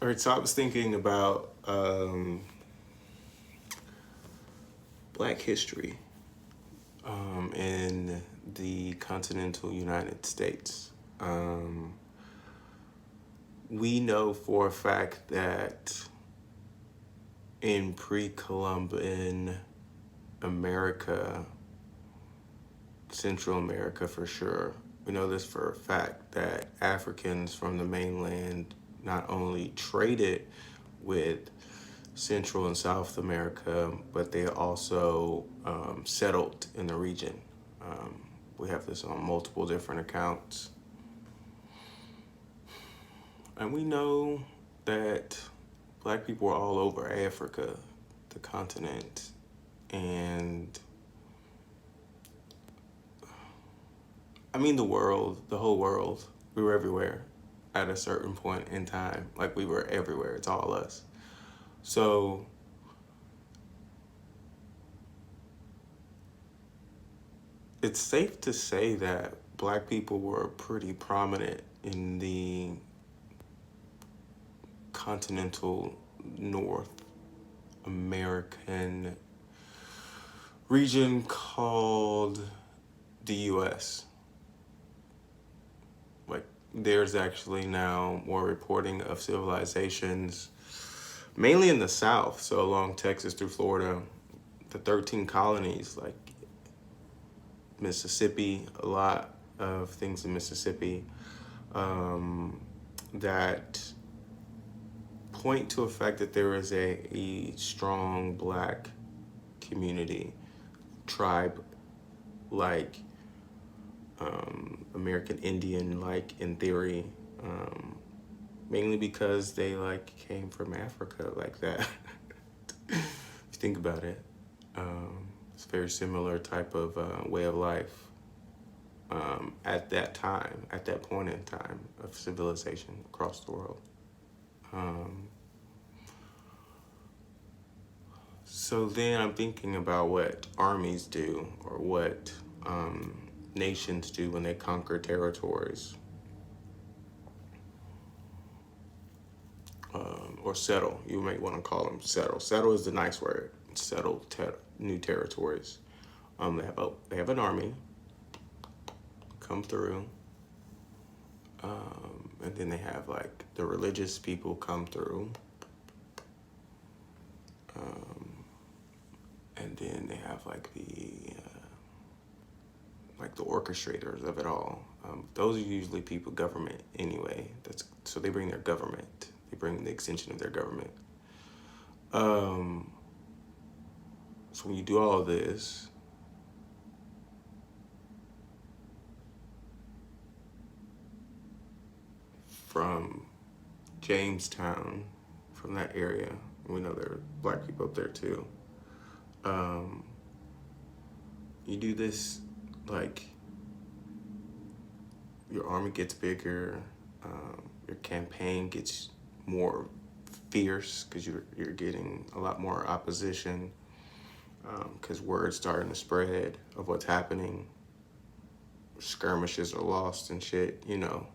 All right, so I was thinking about Black history in the continental United States. Um, we know for a fact that in pre-Columbian America, Central America for sure, we know this for a fact that Africans from the mainland not only traded with Central and South America, but they also settled in the region. Um, we have this on multiple different accounts. And we know that Black people are all over Africa, the continent, and I mean the world, the whole world. We were everywhere at a certain point in time. Like we were everywhere. It's all us. So it's safe to say that Black people were pretty prominent in the continental North American region called the US. Like, there's actually now more reporting of civilizations, mainly in the South, so along Texas through Florida, the 13 colonies, like Mississippi, a lot of things in Mississippi that point to the fact that there is a strong Black community, tribe, like American Indian, like in theory, mainly because they like came from Africa like that. If you think about it, it's a very similar type of way of life at that time, at that point in time of civilization across the world. So then I'm thinking about what armies do or what nations do when they conquer territories or settle. You might want to call them settle. Settle is the nice word. Settle new territories. They have an army come through, and then they have like the religious people come through, and then they have like the orchestrators of it all. Those are usually people, government anyway. So they bring their government. They bring the extension of their government. So when you do all of this, from Jamestown, from that area, we know there are Black people up there too. You do this, like, your army gets bigger, your campaign gets more fierce because you're getting a lot more opposition, because word's starting to spread of what's happening. Skirmishes are lost and shit, you know.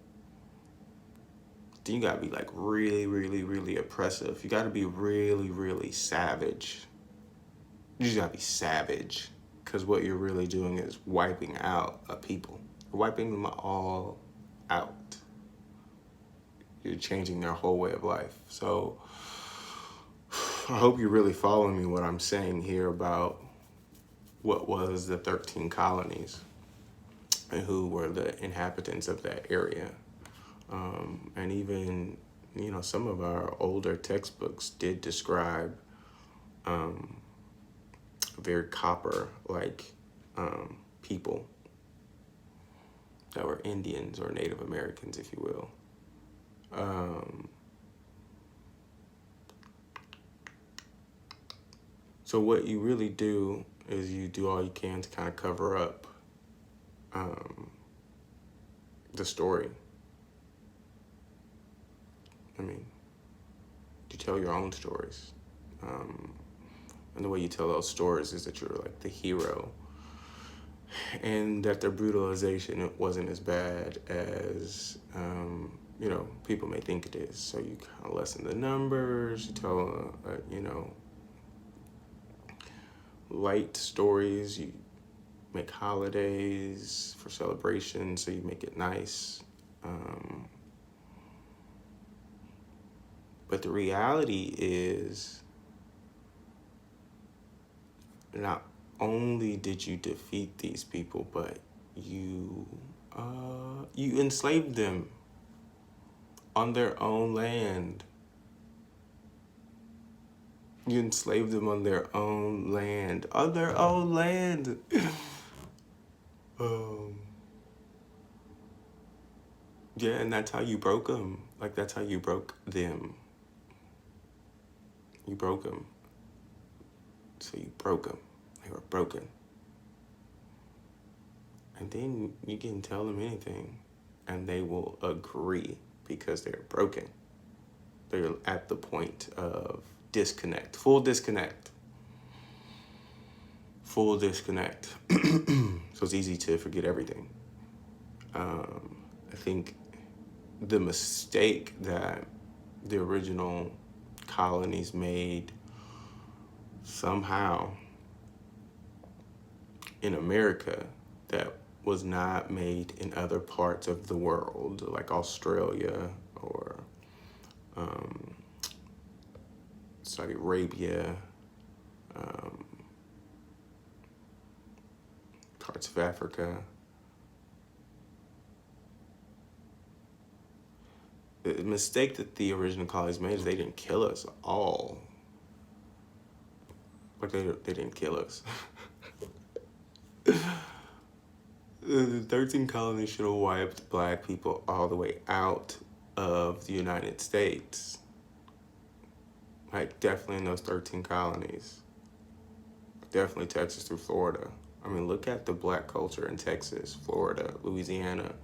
Then you gotta be like really, really, really oppressive. You gotta be really, really savage. You just gotta be savage, because what you're really doing is wiping out a people. You're wiping them all out. You're changing their whole way of life. So I hope you're really following me what I'm saying here about what was the 13 colonies and who were the inhabitants of that area. And even, you know, some of our older textbooks did describe very copper-like people that were Indians or Native Americans, if you will. So what you really do is you do all you can to kind of cover up the story. I mean, you tell your own stories. And the way you tell those stories is that you're like the hero, and that the brutalization wasn't as bad as people may think it is. So you kind of lessen the numbers, you tell, light stories, you make holidays for celebration, so you make it nice. But the reality is, not only did you defeat these people, but you enslaved them on their own land. You enslaved them on their own land. On their own land. Yeah, and that's how you broke them. Like, that's how you broke them. You broke them. So you broke them. They were broken. And then you can tell them anything, and they will agree because they're broken. They're at the point of disconnect, full disconnect. Full disconnect. So it's easy to forget everything. I think the mistake that the original colonies made somehow in America that was not made in other parts of the world, like Australia or Saudi Arabia, parts of Africa. The mistake that the original colonies made is they didn't kill us all. Like, they didn't kill us. The 13 colonies should have wiped black people all the way out of the United States. Like, definitely in those 13 colonies. Definitely Texas through Florida. I mean, look at the black culture in Texas, Florida, Louisiana,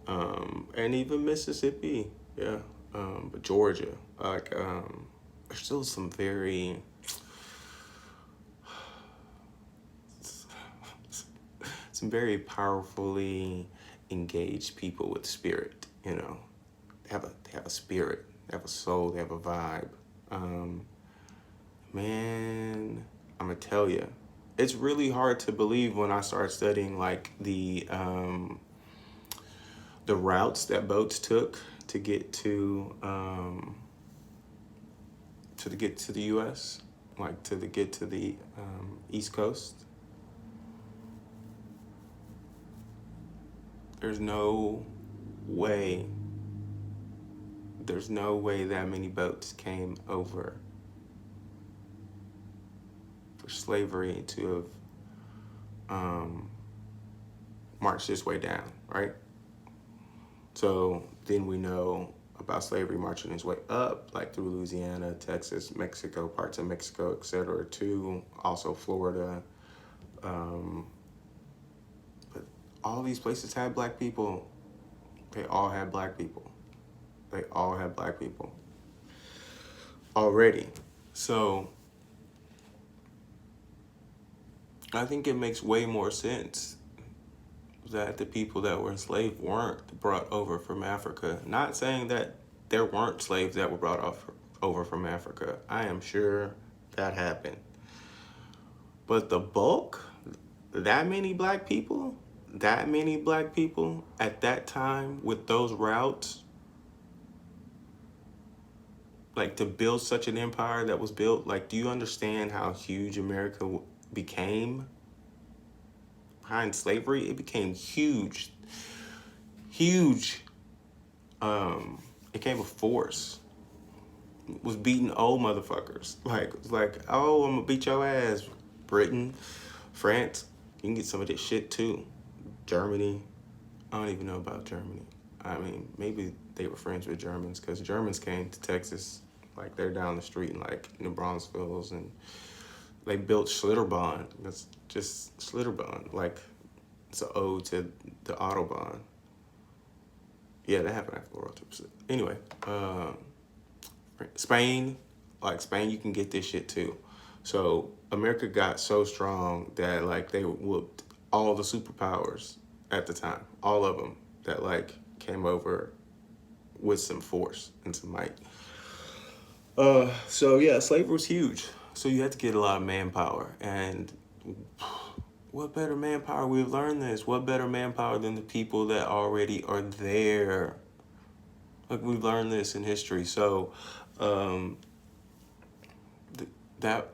and even Mississippi, yeah, but Georgia. Like, there's still some very powerfully engaged people with spirit. They have a spirit, they have a soul, they have a vibe. Man, I'm gonna tell you, it's really hard to believe when I start studying like the routes that boats took to get to the U.S., like to get to the East Coast. There's no way that many boats came over for slavery to have marched this way down, right? So then we know about slavery marching its way up, like through Louisiana, Texas, Mexico, parts of Mexico, etc., to also Florida. But all these places had black people. They all had black people. They all had black people already. So I think it makes way more sense that the people that were enslaved weren't brought over from Africa. Not saying that there weren't slaves that were brought over from Africa. I am sure that happened. But the bulk, that many black people at that time with those routes, like to build such an empire that was built, like, do you understand how huge America became? Behind slavery, it became huge. It became a force. It was beating old motherfuckers. Like, oh, I'm gonna beat your ass. Britain, France, you can get some of this shit too. Germany, I don't even know about Germany. I mean, maybe they were friends with Germans, because Germans came to Texas, like they're down the street in like New Braunfels, and they built Schlitterbahn. That's just Schlitterbahn. Like, it's an ode to the Autobahn. Yeah, that happened after World War II. Anyway, Spain, you can get this shit too. So America got so strong that like they whooped all the superpowers at the time, all of them that like came over with some force and some might. So yeah, slavery was huge. So you had to get a lot of manpower, and what better manpower? We've learned this. What better manpower than the people that already are there? Like, we've learned this in history. So, um, that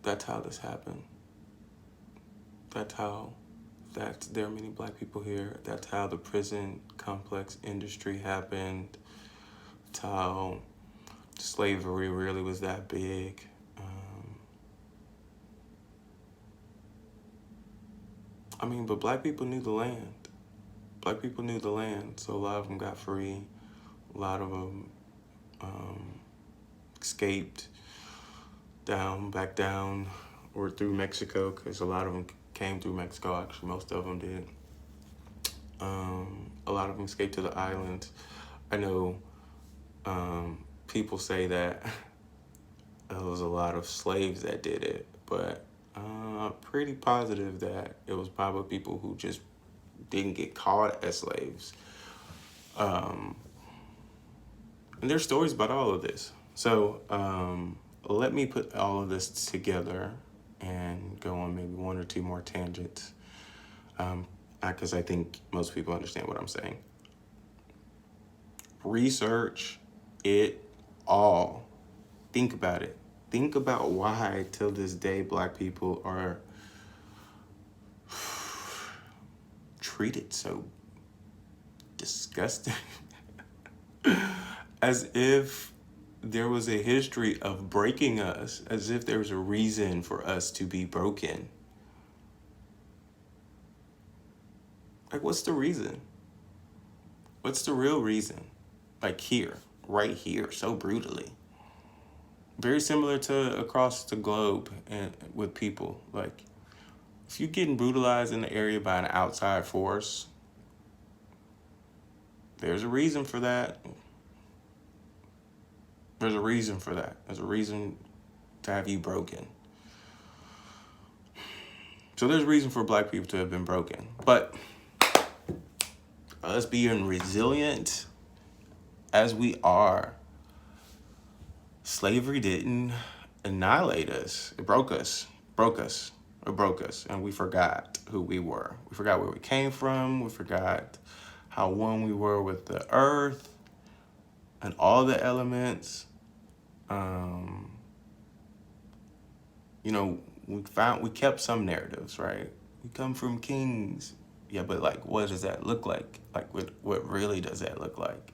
that's how this happened. That's how there are many black people here. That's how the prison complex industry happened. That's how slavery really was that big. But black people knew the land. Black people knew the land, so a lot of them got free. A lot of them escaped back down, or through Mexico, because a lot of them came through Mexico. Actually, most of them did. A lot of them escaped to the islands. I know people say that it was a lot of slaves that did it, but I'm pretty positive that it was probably people who just didn't get caught as slaves. And there's stories about all of this. So let me put all of this together and go on maybe one or two more tangents, because I think most people understand what I'm saying. Research it all. Think about it. Think about why, till this day, black people are treated so disgusting. As if there was a history of breaking us, as if there was a reason for us to be broken. Like, what's the reason? What's the real reason? Like, here, right here, so brutally. Very similar to across the globe and with people. Like, if you're getting brutalized in the area by an outside force, there's a reason for that. There's a reason for that. There's a reason to have you broken. So there's a reason for black people to have been broken. But us being resilient as we are, slavery didn't annihilate us. It broke us. It broke us. And we forgot who we were. We forgot where we came from. We forgot how one we were with the earth and all the elements. We kept some narratives, right? We come from kings. Yeah, but like, what does that look like? Like, what really does that look like?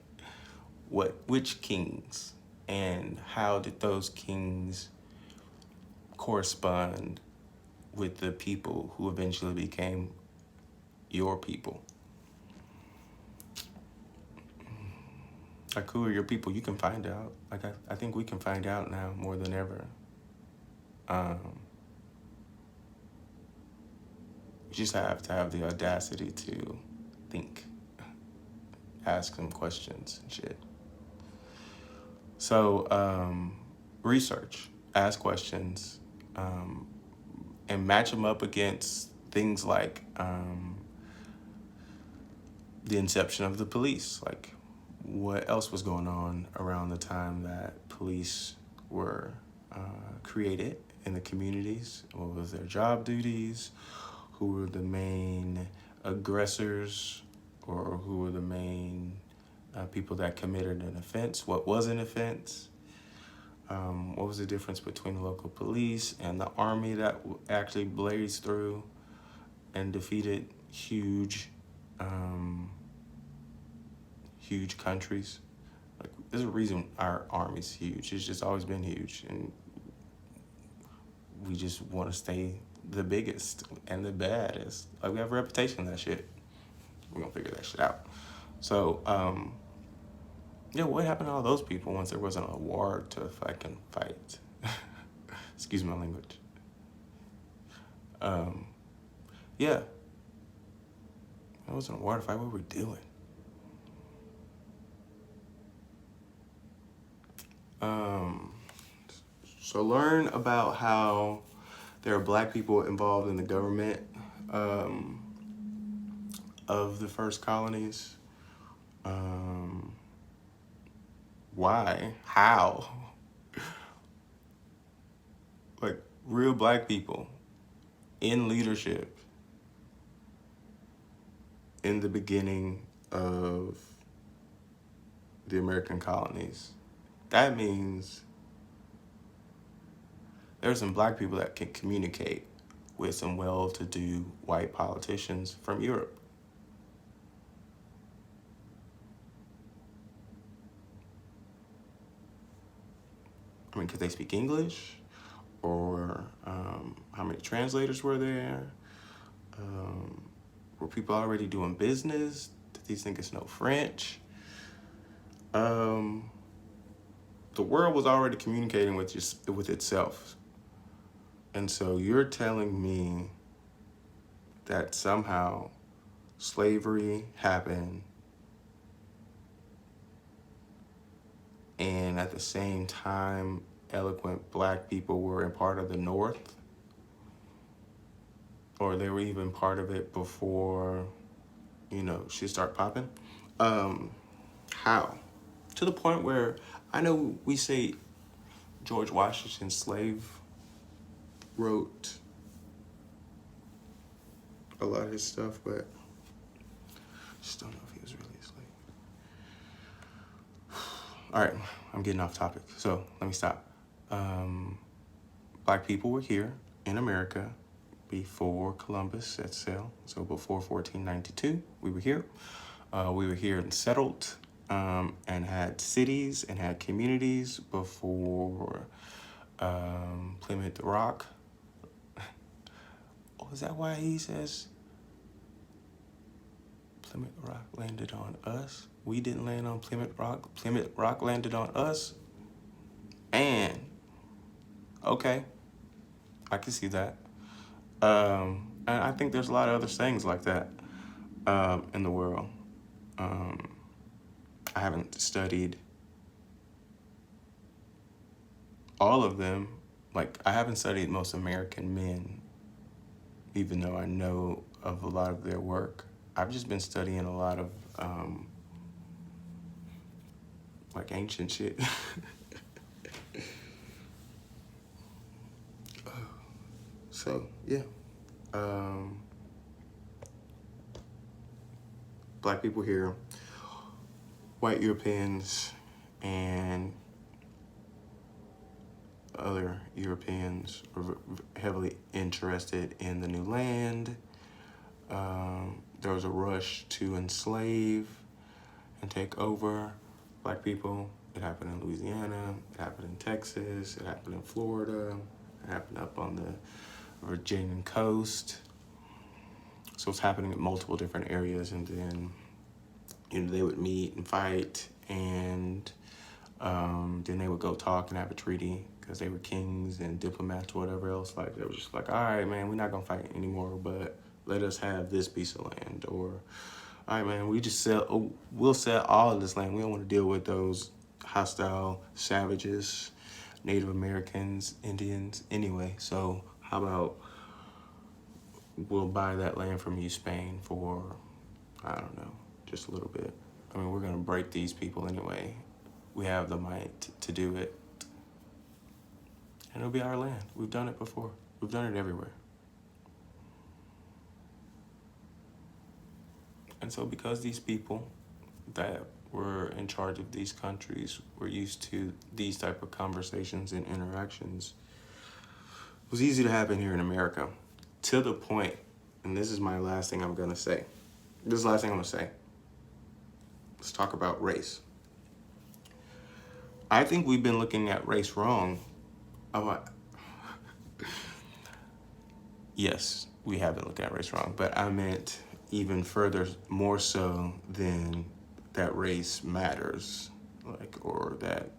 Which kings, and how did those kings correspond with the people who eventually became your people? Like, who are your people? You can find out. Like, I think we can find out now more than ever. You just have to have the audacity to think, ask some questions and shit. So, research, ask questions, and match them up against things like the inception of the police. Like, what else was going on around the time that police were created in the communities? What was their job duties? Who were the main aggressors, or who were the main people that committed an offense? What was an offense? What was the difference between the local police and the army that actually blazed through and defeated huge countries? Like, there's a reason our army's huge. It's just always been huge, and we just want to stay the biggest and the baddest. Like, we have a reputation of that shit. We're gonna figure that shit out. So, what happened to all those people once there wasn't a war to fucking fight? Excuse my language. There wasn't a war to fight. What were we doing? So learn about how there are black people involved in the government of the first colonies. Why? How? Like, real black people in leadership in the beginning of the American colonies. That means there's some black people that can communicate with some well-to-do white politicians from Europe. I mean, could they speak English? Or how many translators were there? Were people already doing business? Did these niggas know French? The world was already communicating with itself. And so you're telling me that somehow slavery happened and at the same time eloquent black people were a part of the North, or they were even part of it before, shit start popping. How? To the point where I know we say George Washington's slave wrote a lot of his stuff, but I just don't know if he was really a slave. All right, I'm getting off topic, so let me stop. Black people were here in America before Columbus set sail, so before 1492, we were here. We were here and settled, and had cities and had communities before Plymouth Rock. Oh, is that why he says Plymouth Rock landed on us? We didn't land on Plymouth Rock. Plymouth Rock landed on us. And okay, I can see that. And I think there's a lot of other sayings like that in the world. I haven't studied all of them. Like, I haven't studied most American men, even though I know of a lot of their work. I've just been studying a lot of like ancient shit. So yeah, black people here, white Europeans, and other Europeans were heavily interested in the new land. There was a rush to enslave and take over black people. It happened in Louisiana, it happened in Texas, it happened in Florida, it happened up on the Virginian coast. So it's happening in multiple different areas, and then they would meet and fight, and then they would go talk and have a treaty because they were kings and diplomats or whatever else. Like, they were just like, all right, man, we're not gonna fight anymore, but let us have this piece of land. Or, all right, man, we'll sell all of this land. We don't want to deal with those hostile savages, Native Americans, Indians anyway. So how about we'll buy that land from you, Spain, for, I don't know, just a little bit. I mean, we're gonna break these people anyway. We have the might to do it. And it'll be our land. We've done it before. We've done it everywhere. And so because these people that were in charge of these countries were used to these type of conversations and interactions, it was easy to happen here in America. To the point, and this is my last thing I'm gonna say. This is the last thing I'm gonna say. Let's talk about race. I think we've been looking at race wrong. Yes, we have been looking at race wrong, but I meant even further, more so than that race matters, like, or that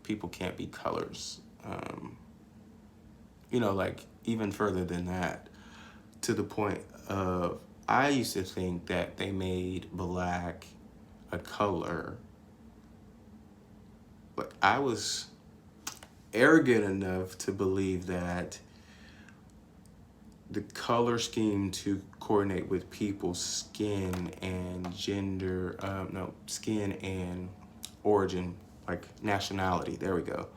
people can't be colors. Like, even further than that, to the point of, I used to think that they made black a color. Like, I was arrogant enough to believe that the color scheme to coordinate with people's skin and gender, skin and origin, like nationality. There we go.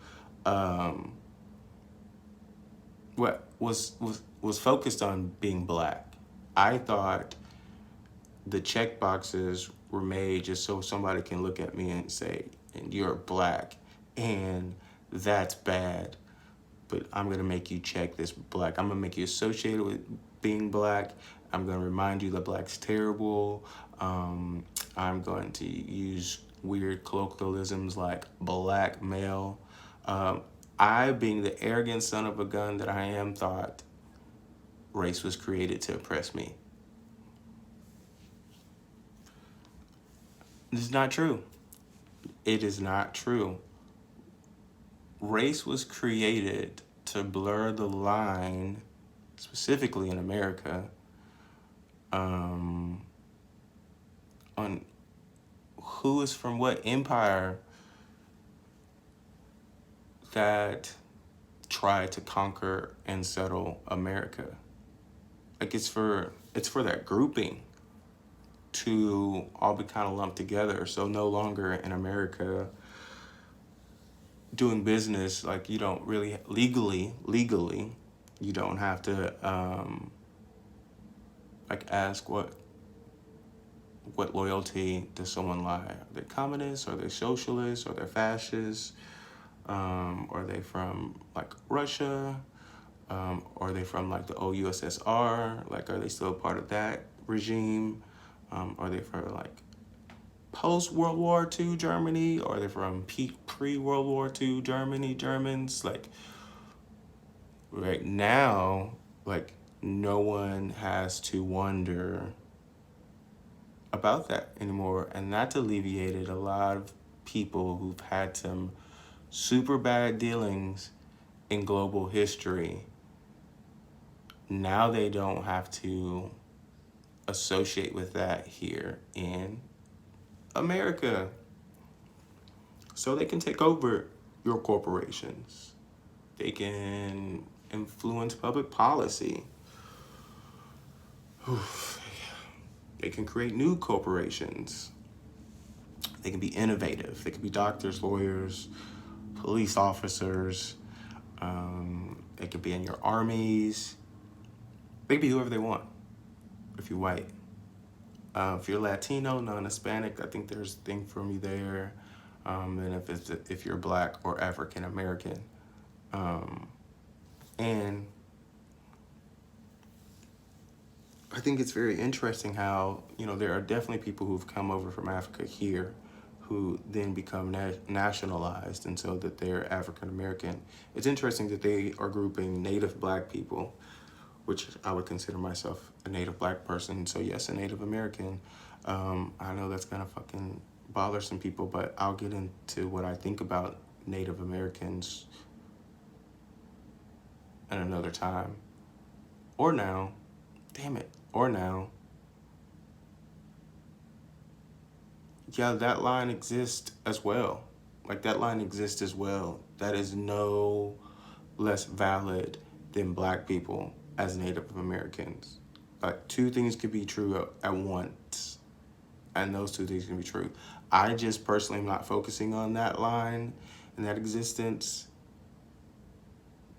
Um, what was focused on being black. I thought the check boxes were made just so somebody can look at me and say, "And you're black," and that's bad. But I'm gonna make you check this black. I'm gonna make you associated with being black. I'm gonna remind you that black's terrible. Um, I'm going to use weird colloquialisms like black male. Um, I, being the arrogant son of a gun that I am, thought race was created to oppress me. This is not true. It is not true. Race was created to blur the line, specifically in America, um, on who is from what empire that tried to conquer and settle America. Like it's for that grouping to all be kind of lumped together. So no longer in America doing business, like you don't really legally, you don't have to like ask what loyalty does someone lie? Are they communists? Are they socialists? Are they fascists? Are they from like Russia? Are they from like the old USSR? Like, are they still part of that regime? Are they from like post World War II Germany? Or are they from pre World War II Germans? Like, right now, like, no one has to wonder about that anymore. And that's alleviated a lot of people who've had some super bad dealings in global history. Now they don't have to associate with that here in America. So they can take over your corporations. They can influence public policy. They can create new corporations. They can be innovative. They can be doctors, lawyers, police officers. They could be in your armies. They can be whoever they want if you're white. If you're Latino, non-Hispanic, I think there's a thing for me there. And if you're black or African American. And I think it's very interesting how, there are definitely people who've come over from Africa here who then become nationalized, and so that they're African American. It's interesting that they are grouping Native black people, which I would consider myself a Native black person. So yes, a Native American. I know that's gonna fucking bother some people, but I'll get into what I think about Native Americans at another time. Or now. Damn it. Or now. Yeah, that line exists as well. Like, that line exists as well. That is no less valid than black people as Native Americans. Like, two things could be true at once, and those two things can be true. I just personally am not focusing on that line and that existence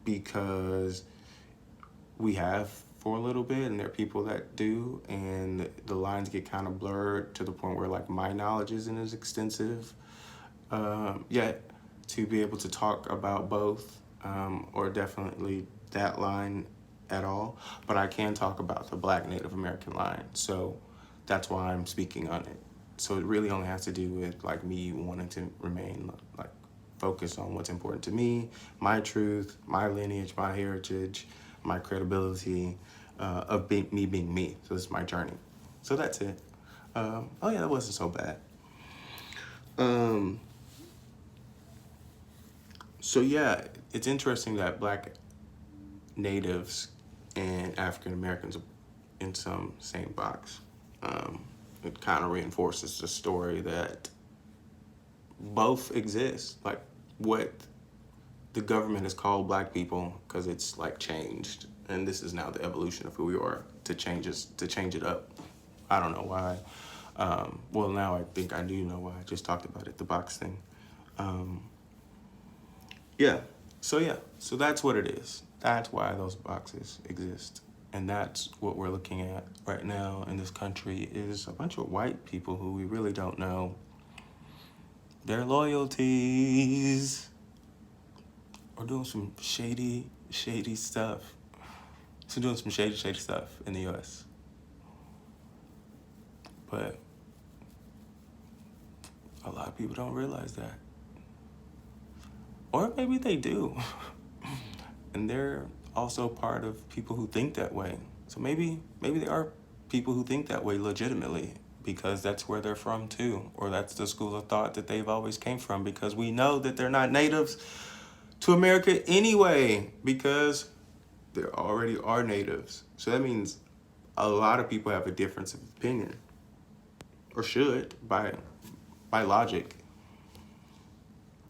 because we have for a little bit, and there are people that do, and the lines get kind of blurred to the point where like my knowledge isn't as extensive yet to be able to talk about both, or definitely that line at all. But I can talk about the Black Native American line, so that's why I'm speaking on it. So it really only has to do with like me wanting to remain like focused on what's important to me, my truth, my lineage, my heritage, my credibility, of me being me. So this is my journey. So that's it. Oh yeah, that wasn't so bad. So yeah, it's interesting that black natives and African Americans are in some same box. It kind of reinforces the story that both exist. Like, what the government has called black people, because it's like changed, and this is now the evolution of who we are, to change it up. I don't know why. Well, now I think I do know why. I just talked about it, the box thing. Yeah. So that's what it is. That's why those boxes exist. And that's what we're looking at right now in this country is a bunch of white people who we really don't know their loyalties or doing some shady stuff. So doing some shady stuff in the US. But a lot of people don't realize that. Or maybe they do. And they're also part of people who think that way. So maybe they are people who think that way legitimately because that's where they're from too, or that's the school of thought that they've always came from, because we know that they're not natives to America anyway, because there already are natives. So that means a lot of people have a difference of opinion, or should, by logic,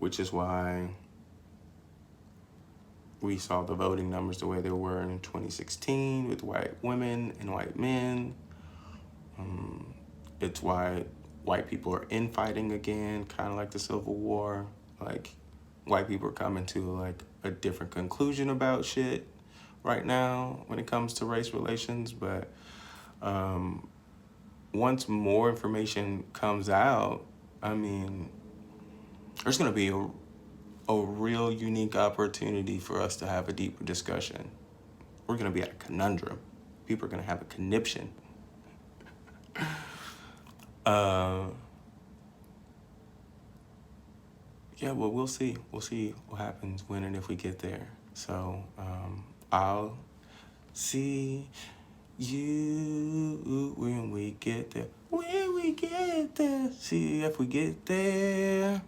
which is why we saw the voting numbers the way they were in 2016 with white women and white men. It's why white people are infighting again, kind of like the Civil War. Like, white people are coming to like a different conclusion about shit right now when it comes to race relations. But once more information comes out, I mean, there's gonna be a real unique opportunity for us to have a deeper discussion. We're gonna be at a conundrum. People are gonna have a conniption. Yeah, well, we'll see. We'll see what happens when and if we get there. So I'll see you when we get there. When we get there. See if we get there.